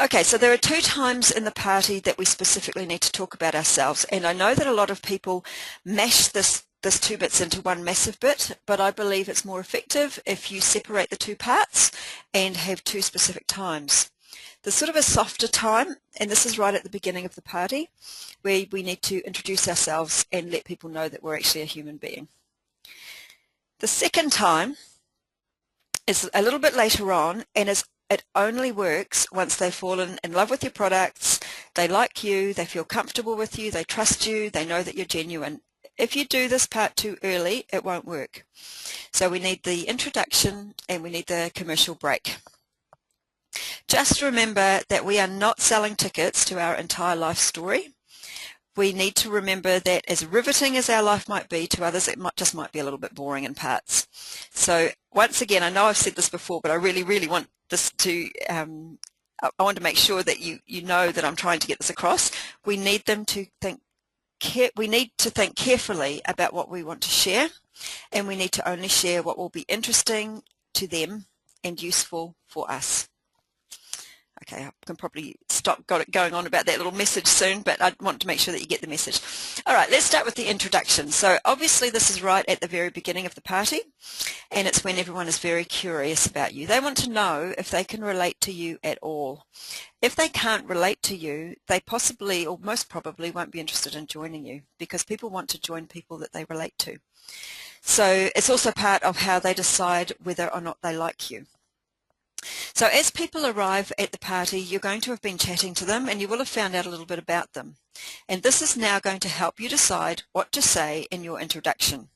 Okay, so there are two times in the party that we specifically need to talk about ourselves, and I know that a lot of people mash this two bits into one massive bit, but I believe it's more effective if you separate the two parts and have two specific times. There's sort of a softer time, and this is right at the beginning of the party, where we need to introduce ourselves and let people know that we're actually a human being. The second time is a little bit later on, and it only works once they've fallen in love with your products, they like you, they feel comfortable with you, they trust you, they know that you're genuine. If you do this part too early, it won't work. So we need the introduction and we need the commercial break. Just remember that we are not selling tickets to our entire life story. We need to remember that as riveting as our life might be, to others it just might be a little bit boring in parts. So once again, I know I've said this before, but I really want this to, I want to make sure that you know that I'm trying to get this across. We need them to think carefully about what we want to share, and we need to only share what will be interesting to them and useful for us. Okay, I can probably stop going on about that little message soon, but I want to make sure that you get the message. All right, let's start with the introduction. So obviously this is right at the very beginning of the party, and it's when everyone is very curious about you. They want to know if they can relate to you at all. If they can't relate to you, they possibly, or most probably, won't be interested in joining you, because people want to join people that they relate to. So it's also part of how they decide whether or not they like you. So as people arrive at the party, you're going to have been chatting to them, and you will have found out a little bit about them. And this is now going to help you decide what to say in your introduction.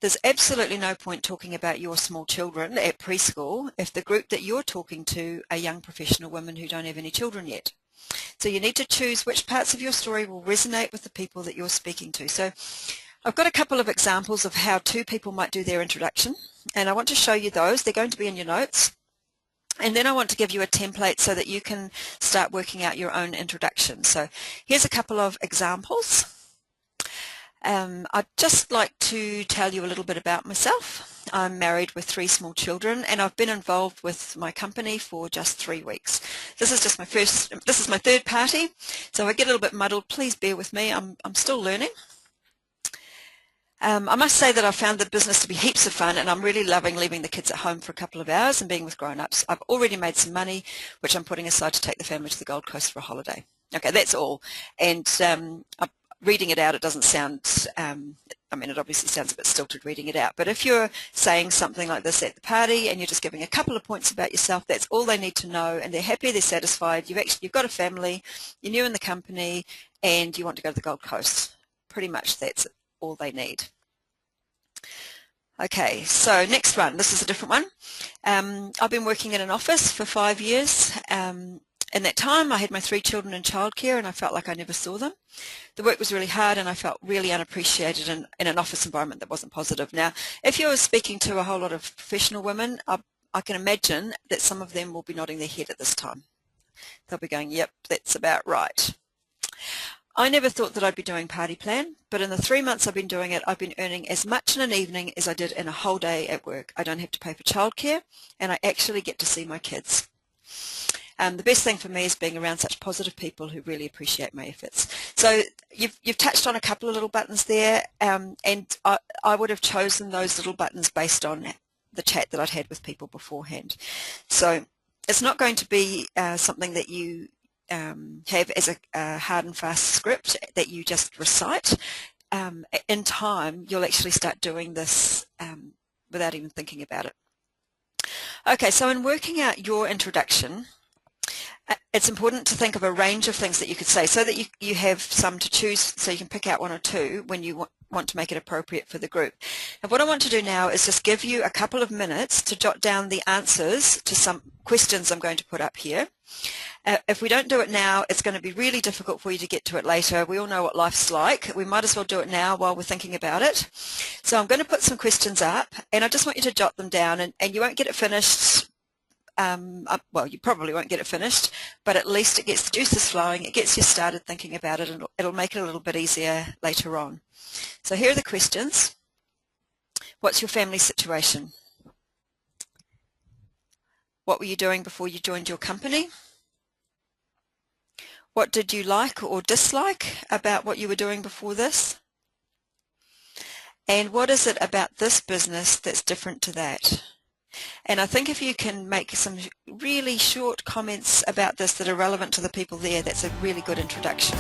There's absolutely no point talking about your small children at preschool if the group that you're talking to are young professional women who don't have any children yet. So you need to choose which parts of your story will resonate with the people that you're speaking to. So I've got a couple of examples of how two people might do their introduction, and I want to show you those. They're going to be in your notes. And then I want to give you a template so that you can start working out your own introduction. So here's a couple of examples. I'd just like to tell you a little bit about myself. I'm married with 3 small children, and I've been involved with my company for just 3 weeks. This is my third party, so if I get a little bit muddled, please bear with me. I'm still learning. I must say that I've found the business to be heaps of fun, and I'm really loving leaving the kids at home for a couple of hours and being with grown-ups. I've already made some money, which I'm putting aside to take the family to the Gold Coast for a holiday. Okay, that's all. And reading it out, it doesn't sound, I mean, it obviously sounds a bit stilted reading it out, but if you're saying something like this at the party and you're just giving a couple of points about yourself, that's all they need to know, and they're happy, they're satisfied. You've got a family, you're new in the company, and you want to go to the Gold Coast. Pretty much that's all they need. Okay, so next one. This is a different one. I've been working in an office for 5 years. In that time, I had my 3 children in childcare, and I felt like I never saw them. The work was really hard, and I felt really unappreciated in an office environment that wasn't positive. Now, if you're speaking to a whole lot of professional women, I can imagine that some of them will be nodding their head at this time. They'll be going, yep, that's about right. I never thought that I'd be doing Party Plan, but in the 3 months I've been doing it, I've been earning as much in an evening as I did in a whole day at work. I don't have to pay for childcare, and I actually get to see my kids. The best thing for me is being around such positive people who really appreciate my efforts. So you've touched on a couple of little buttons there, and I would have chosen those little buttons based on the chat that I'd had with people beforehand. So it's not going to be something that you have as a hard and fast script that you just recite. In time, you'll actually start doing this without even thinking about it. Okay, so in working out your introduction, it's important to think of a range of things that you could say so that you have some to choose, so you can pick out 1 or 2 when you want to make it appropriate for the group. And what I want to do now is just give you a couple of minutes to jot down the answers to some questions I'm going to put up here. If we don't do it now, it's going to be really difficult for you to get to it later. We all know what life's like. We might as well do it now while we're thinking about it. So I'm going to put some questions up, and I just want you to jot them down, and you won't get it finished. Well, you probably won't get it finished, but at least it gets the juices flowing, it gets you started thinking about it, and it'll make it a little bit easier later on. So here are the questions. What's your family situation? What were you doing before you joined your company? What did you like or dislike about what you were doing before this? And what is it about this business that's different to that? And I think if you can make some really short comments about this that are relevant to the people there, that's a really good introduction.